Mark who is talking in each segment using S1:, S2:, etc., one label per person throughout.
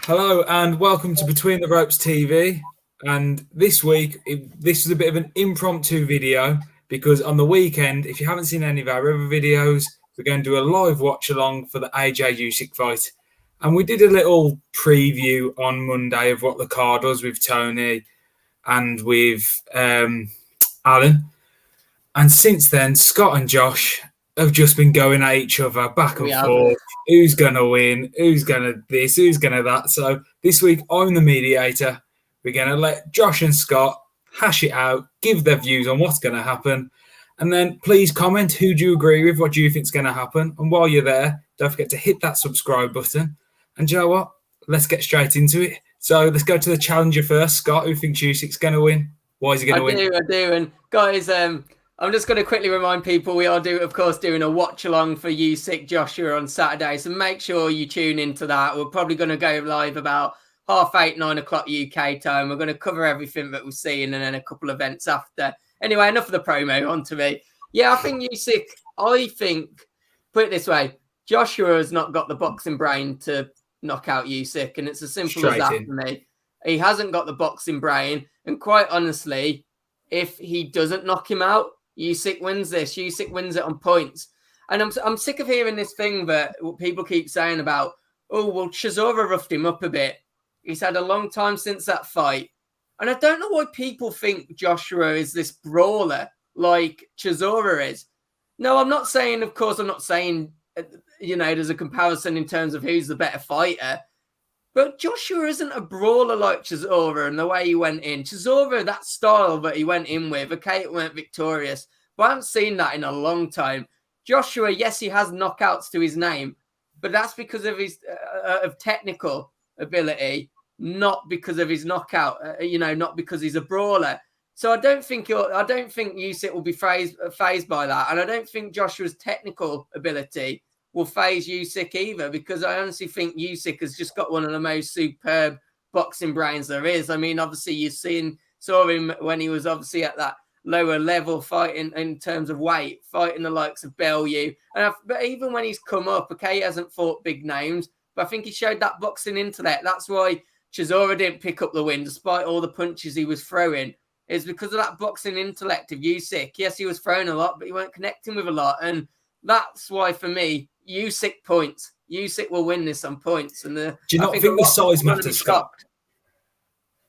S1: Hello and welcome to Between the Ropes TV. And this week, this is a bit of an impromptu video because on the weekend, if you haven't seen any of our other videos, we're going to do a live watch along for the AJ Usyk fight. And we did a little preview on Monday of what the card was with Tony and with Alan. And since then, Scott and Josh have just been going at each other back and forth. Who's going to win? Who's going to this? Who's going to that? So this week, I'm the mediator. We're going to let Josh and Scott hash it out, give their views on what's going to happen. And then please comment, who do you agree with? What do you think is going to happen? And while you're there, don't forget to hit that subscribe button. And you know what? Let's get straight into it. So let's go to the challenger first. Scott, who thinks Usyk's going to win? Why is he going to win?
S2: I do. And guys, I'm just going to quickly remind people we are, of course, doing a watch along for Usyk Joshua on Saturday. So make sure you tune into that. We're probably going to go live about 8:30, 9 o'clock UK time. We're going to cover everything that we've seen and then a couple of events after. Anyway, enough of the promo, on to me. Yeah, I think Usyk, put it this way, Joshua has not got the boxing brain to knock out Usyk. And it's as simple as that for me. He hasn't got the boxing brain. And quite honestly, if he doesn't knock him out, Usyk wins this. Usyk wins it on points. And I'm sick of hearing this thing that people keep saying about, oh, well, Chisora roughed him up a bit. He's had a long time since that fight. And I don't know why people think Joshua is this brawler like Chisora is. No, I'm not saying, there's a comparison in terms of who's the better fighter. But Joshua isn't a brawler like Chisora and the way he went in. Chisora, that style that he went in with, okay, it weren't victorious. But I haven't seen that in a long time. Joshua, yes, he has knockouts to his name, but that's because of his of technical ability, not because of his knockout. Not because he's a brawler. So I don't think Usyk will be phased by that, and I don't think Joshua's technical ability will phase Usyk either, because I honestly think Usyk has just got one of the most superb boxing brains there is. I mean, obviously you saw him when he was obviously at that lower level fighting in terms of weight, fighting the likes of Bellew. But even when he's come up, okay, he hasn't fought big names, but I think he showed that boxing intellect. That's why Chisora didn't pick up the win, despite all the punches he was throwing. It's because of that boxing intellect of Usyk. Yes, he was throwing a lot, but he weren't connecting with a lot. And that's why, for me, Usyk points. Usyk will win this on points. And
S1: do you not think the size matters, Scott?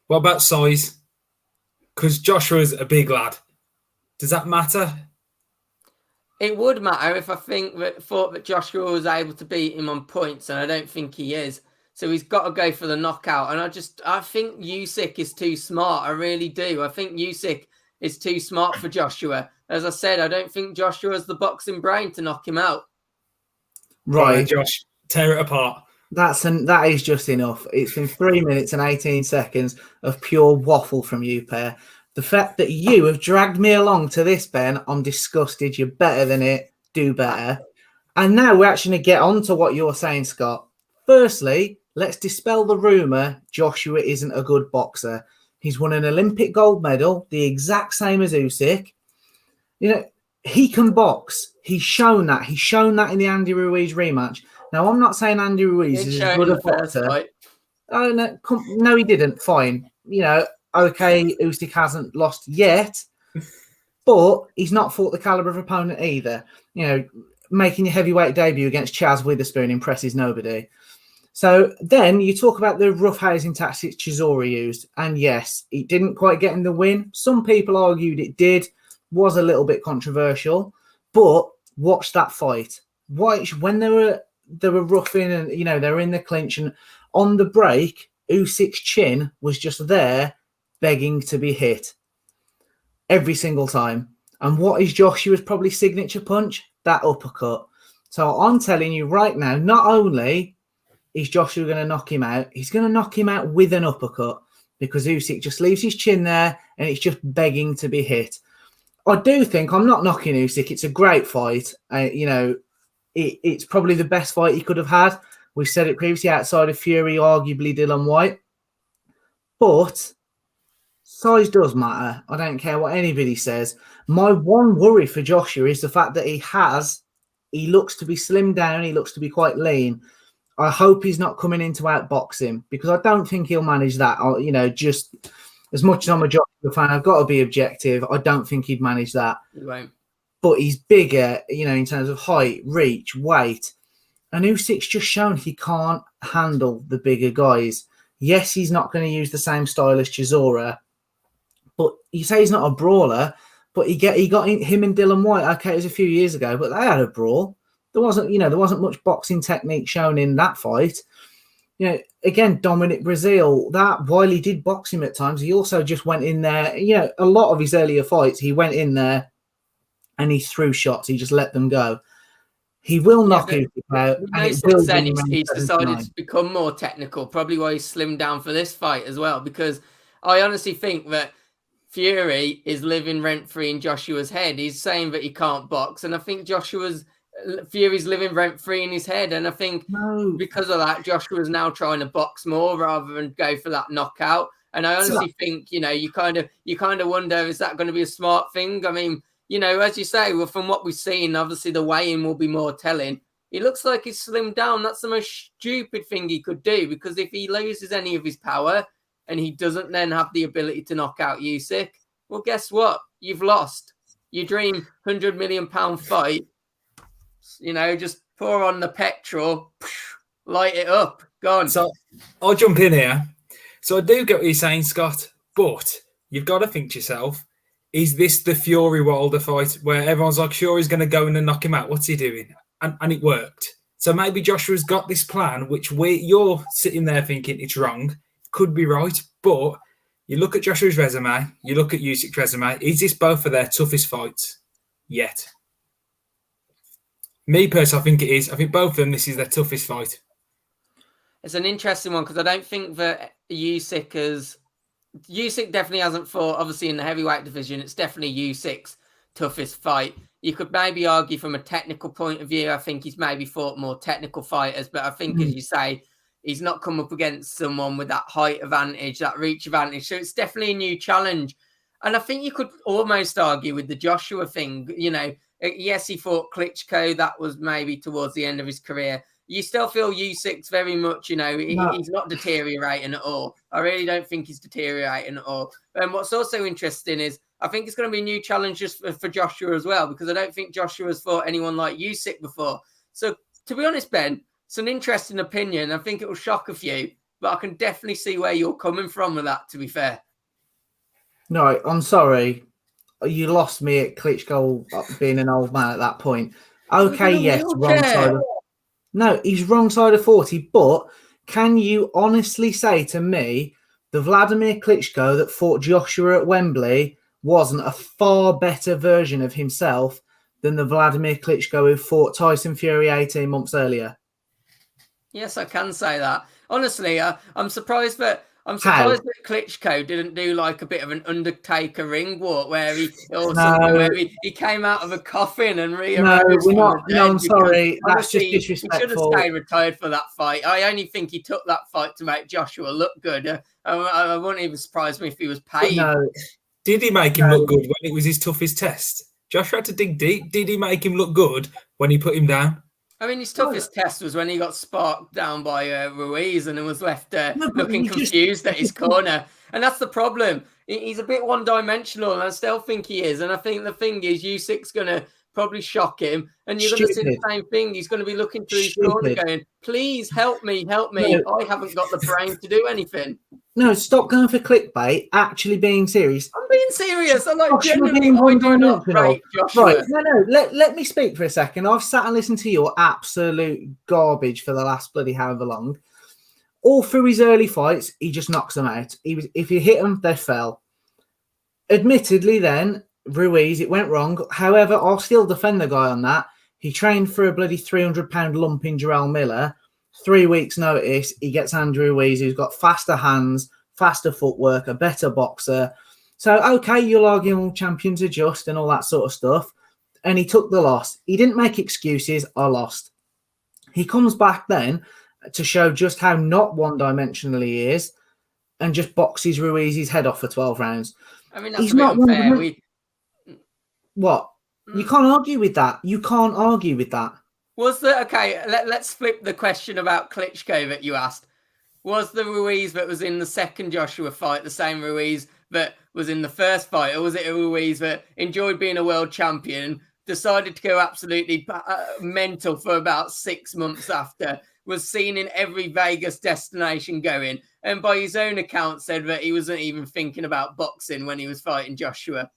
S1: What about size? Because Joshua's a big lad. Does that matter?
S2: It would matter if I thought that Joshua was able to beat him on points, and I don't think he is. So he's got to go for the knockout. And I think Usyk is too smart. I really do. I think Usyk is too smart for Joshua. As I said, I don't think Joshua has the boxing brain to knock him out.
S1: Right, Josh, tear it apart.
S3: That is just enough. It's been 3 minutes and 18 seconds of pure waffle from you, pair. The fact that you have dragged me along to this, Ben, I'm disgusted. You're better than it. Do better. And now we're actually going to get on to what you're saying, Scott. Firstly, let's dispel the rumour Joshua isn't a good boxer. He's won an Olympic gold medal, the exact same as Usyk. He can box. He's shown that. He's shown that in the Andy Ruiz rematch. Now, I'm not saying Andy Ruiz is as good a boxer. Oh, no, he didn't. Fine. Okay, Usyk hasn't lost yet, but he's not fought the caliber of opponent either. Making your heavyweight debut against Chaz Witherspoon impresses nobody. So then you talk about the roughhousing tactics Chisora used. And yes, it didn't quite get in the win. Some people argued it did. Was a little bit controversial, but watch that fight. When they were roughing and they were in the clinch, and on the break, Usyk's chin was just there, begging to be hit every single time. And what is Joshua's probably signature punch? That uppercut. So I'm telling you right now, not only is Joshua going to knock him out, he's going to knock him out with an uppercut, because Usyk just leaves his chin there and it's just begging to be hit. I do think, I'm not knocking Usyk. It's a great fight. It's probably the best fight he could have had. We've said it previously, outside of Fury, arguably Dylan White. But size does matter. I don't care what anybody says. My one worry for Joshua is the fact that he looks to be slimmed down. He looks to be quite lean. I hope he's not coming in to outbox him, because I don't think he'll manage that. Just as much as I'm a Joshua fan, I've got to be objective. I don't think he'd manage that.
S2: He won't.
S3: But he's bigger, in terms of height, reach, weight. And Usyk's just shown he can't handle the bigger guys. Yes, he's not going to use the same style as Chisora, but you say he's not a brawler, but he got him and Dylan White. Okay, it was a few years ago, but they had a brawl. There wasn't much boxing technique shown in that fight. Again, Dominic Breazeale, that while he did box him at times, he also just went in there. A lot of his earlier fights, he went in there and he threw shots. He just let them go. He will knock Usyk out.
S2: Since then, he's decided to become more technical, probably why he's slimmed down for this fight as well, because I honestly think that Fury is living rent-free in Joshua's head. He's saying that he can't box, and I think Fury's living rent-free in his head, and I think because of that, Joshua's now trying to box more rather than go for that knockout. And I honestly think, you kind of wonder, is that going to be a smart thing? I mean, as you say, well, from what we've seen, obviously the weigh-in will be more telling. He looks like he's slimmed down. That's the most stupid thing he could do, because if he loses any of his power and he doesn't then have the ability to knock out Usyk, well, guess what? You've lost. Your dream £100 million fight, just pour on the petrol, light it up, gone.
S1: So I'll jump in here. So I do get what you're saying, Scott, but you've got to think to yourself, is this the Fury Wilder fight where everyone's like, Fury's going to go in and knock him out? What's he doing? And it worked. So maybe Joshua's got this plan, which you're sitting there thinking it's wrong. Could be right. But you look at Joshua's resume, you look at Usyk's resume. Is this both of their toughest fights yet? Me personally, I think it is. I think both of them, this is their toughest fight.
S2: It's an interesting one because I don't think that Usyk definitely hasn't fought, obviously, in the heavyweight division. It's definitely Usyk's toughest fight. You could maybe argue from a technical point of view, I think he's maybe fought more technical fighters, but I think, as you say, he's not come up against someone with that height advantage, that reach advantage. So it's definitely a new challenge. And I think you could almost argue with the Joshua thing. Yes, he fought Klitschko. That was maybe towards the end of his career. You still feel Usyk's very much, he's not deteriorating at all. I really don't think he's deteriorating at all. And what's also interesting is I think it's going to be a new challenge just for Joshua as well, because I don't think Joshua's fought anyone like Usyk before. So to be honest, Ben, it's an interesting opinion. I think it will shock a few, but I can definitely see where you're coming from with that, to be fair.
S3: No, I'm sorry. You lost me at Klitschko being an old man at that point. Okay, yes, wrong side of... No, he's wrong side of 40, but can you honestly say to me the Vladimir Klitschko that fought Joshua at Wembley wasn't a far better version of himself than the Vladimir Klitschko who fought Tyson Fury 18 months earlier?
S2: Yes, I can say that. Honestly, I'm surprised that Klitschko didn't do like a bit of an Undertaker ring walk where he came out of a coffin and rearranged.
S3: No, I'm sorry. That's just disrespectful.
S2: He should have stayed retired for that fight. I only think he took that fight to make Joshua look good. I wouldn't even surprise me if he was paid.
S3: No.
S1: Did he make him look good when it was his toughest test? Joshua had to dig deep. Did he make him look good when he put him down?
S2: I mean, his toughest test was when he got sparked down by Ruiz and was left looking confused at his corner. And that's the problem. He's a bit one-dimensional, and I still think he is. And I think the thing is, Usyk's going to probably shock him. And you're going to see the same thing. He's going to be looking through his corner going, please help me. No. I haven't got the brain to do anything.
S3: No, stop going for clickbait. Actually being serious.
S2: I'm being serious. I'm like, genuinely, I do not rate Joshua.
S3: Right, no. Let me speak for a second. I've sat and listened to your absolute garbage for the last bloody however long. All through his early fights, he just knocks them out. If you hit them, they fell. Admittedly, then, Ruiz, it went wrong. However, I'll still defend the guy on that. He trained for a bloody 300-pound lump in Jarrell Miller. 3 weeks' notice, he gets Andrew Ruiz, who's got faster hands, faster footwork, a better boxer. So, okay, you'll argue all champions adjust and all that sort of stuff. And he took the loss. He didn't make excuses. I lost. He comes back then to show just how not one-dimensional he is and just boxes Ruiz's head off for 12 rounds.
S2: I mean, that's a bit unfair.
S3: What? You can't argue with that. You can't argue with that.
S2: Let's flip the question about Klitschko that you asked. Was the Ruiz that was in the second Joshua fight the same Ruiz that was in the first fight, or was it a Ruiz that enjoyed being a world champion, decided to go absolutely mental for about 6 months after, was seen in every Vegas destination going, and by his own account said that he wasn't even thinking about boxing when he was fighting Joshua?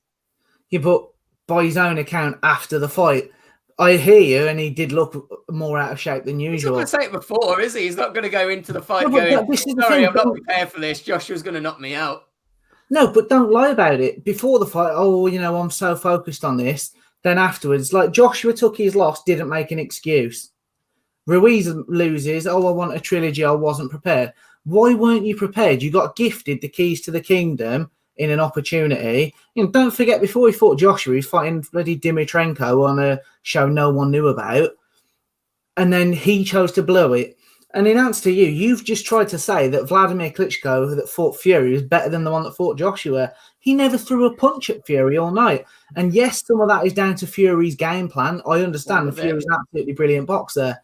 S3: Yeah, but by his own account after the fight, I hear you, and he did look more out of shape than usual.
S2: He's not going to say it before, is he? He's not going to go into the fight
S3: No,
S2: going, sorry, I'm not prepared for this. Joshua's going to knock me out.
S3: No, but don't lie about it. Before the fight, I'm so focused on this. Then afterwards, like Joshua took his loss, didn't make an excuse. Ruiz loses, I want a trilogy, I wasn't prepared. Why weren't you prepared? You got gifted the keys to the kingdom in an opportunity. Don't forget, before he fought Joshua, he was fighting bloody Dimitrenko on a show no one knew about. And then he chose to blow it. And in answer to you, you've just tried to say that Vladimir Klitschko that fought Fury was better than the one that fought Joshua. He never threw a punch at Fury all night. And yes, some of that is down to Fury's game plan. I understand Fury's an absolutely brilliant boxer.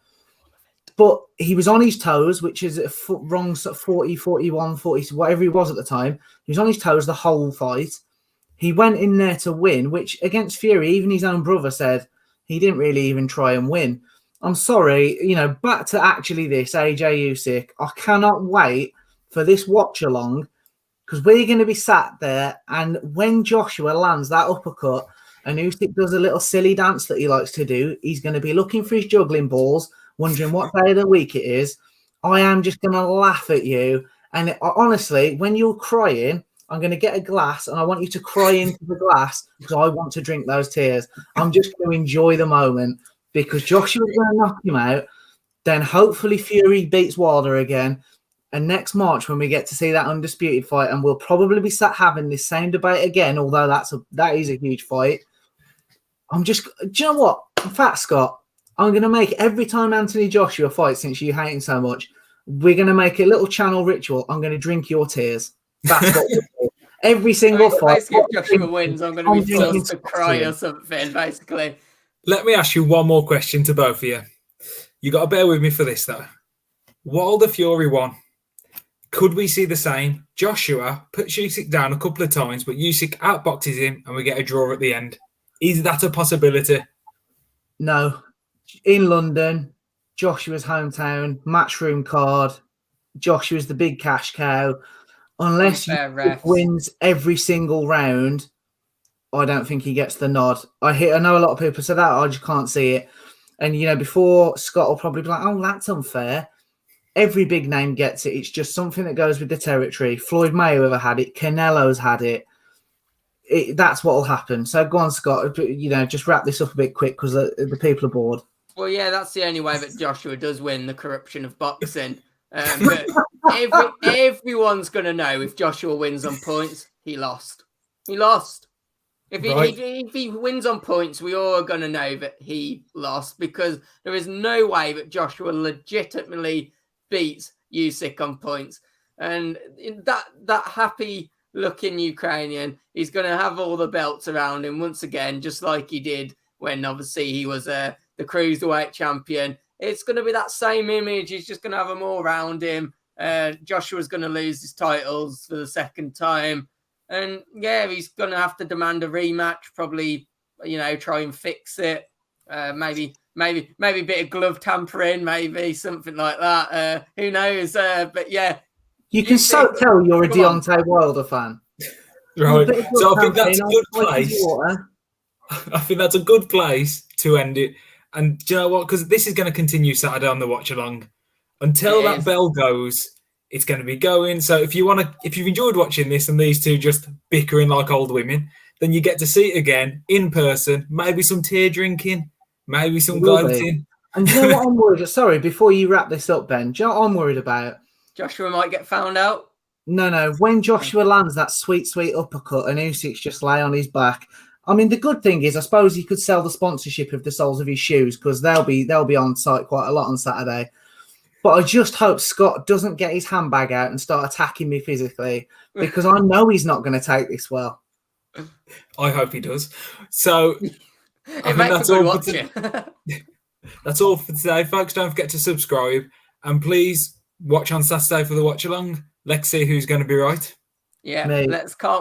S3: But he was on his toes, which is a wrong 40, 41, 40, whatever he was at the time. He was on his toes the whole fight. He went in there to win, which against Fury, even his own brother said he didn't really even try and win. I'm sorry, back to actually this, AJ Usyk. I cannot wait for this watch along because we're going to be sat there, and when Joshua lands that uppercut and Usyk does a little silly dance that he likes to do, he's going to be looking for his juggling balls, wondering what day of the week it is. I am just going to laugh at you. And honestly, when you're crying, I'm going to get a glass and I want you to cry into the glass because I want to drink those tears. I'm just going to enjoy the moment because Joshua's going to knock him out. Then hopefully Fury beats Wilder again. And next March, when we get to see that undisputed fight, and we'll probably be sat having this same debate again, although that is a huge fight. Do you know what? In fact, Scott, I'm going to make every time Anthony Joshua fights, since you hate him so much, we're going to make a little channel ritual. I'm going to drink your tears. That's what we'll do. Every single fight.
S2: Basically, if Joshua wins, I'm going to be forced to cry or something, basically.
S1: Let me ask you one more question to both of you. You got to bear with me for this, though. Wilder Fury won. Could we see the same? Joshua puts Usyk down a couple of times, but Usyk outboxes him and we get a draw at the end. Is that a possibility?
S3: No. In London, Joshua's hometown, matchroom card. Joshua's the big cash cow. Unless he wins every single round, I don't think he gets the nod. I know a lot of people say that. I just can't see it. And, before Scott will probably be like, oh, that's unfair. Every big name gets it. It's just something that goes with the territory. Floyd Mayweather had it. Canelo's had it. That's what will happen. So go on, Scott. Just wrap this up a bit quick because the people are bored.
S2: Well, yeah, that's the only way that Joshua does win the corruption of boxing. But everyone's going to know if Joshua wins on points, he lost. He lost. If he wins on points, we all are going to know that he lost because there is no way that Joshua legitimately beats Usyk on points. And that happy-looking Ukrainian, he's going to have all the belts around him once again, just like he did when, obviously, he was the cruiserweight champion. It's going to be that same image. He's just going to have them all around him. Joshua's going to lose his titles for the second time. And, yeah, he's going to have to demand a rematch, probably, try and fix it. Maybe a bit of glove tampering, maybe something like that. Who knows? But yeah,
S3: you can so tell you're a Deontay Wilder fan,
S1: right? So I think that's a good place. I think that's a good place to end it. And do you know what? Because this is going to continue Saturday on the watch along until that bell goes. It's going to be going. So if you've enjoyed watching this and these two just bickering like old women, then you get to see it again in person. Maybe some tear drinking. Maybe some gloating.
S3: And do you know what I'm worried about? Sorry, before you wrap this up, Ben, do you know what I'm worried about?
S2: Joshua might get found out.
S3: No. When Joshua lands that sweet, sweet uppercut and Usyk's just lay on his back. I mean, the good thing is, I suppose he could sell the sponsorship of the soles of his shoes because they'll be on site quite a lot on Saturday. But I just hope Scott doesn't get his handbag out and start attacking me physically because I know he's not going to take this well.
S1: I hope he does. So
S2: it makes a good watch.
S1: That's all for today, folks. Don't forget to subscribe and please watch on Saturday for the watch along. Let's see who's going to be right.
S2: Yeah,
S3: Me.
S2: let's can't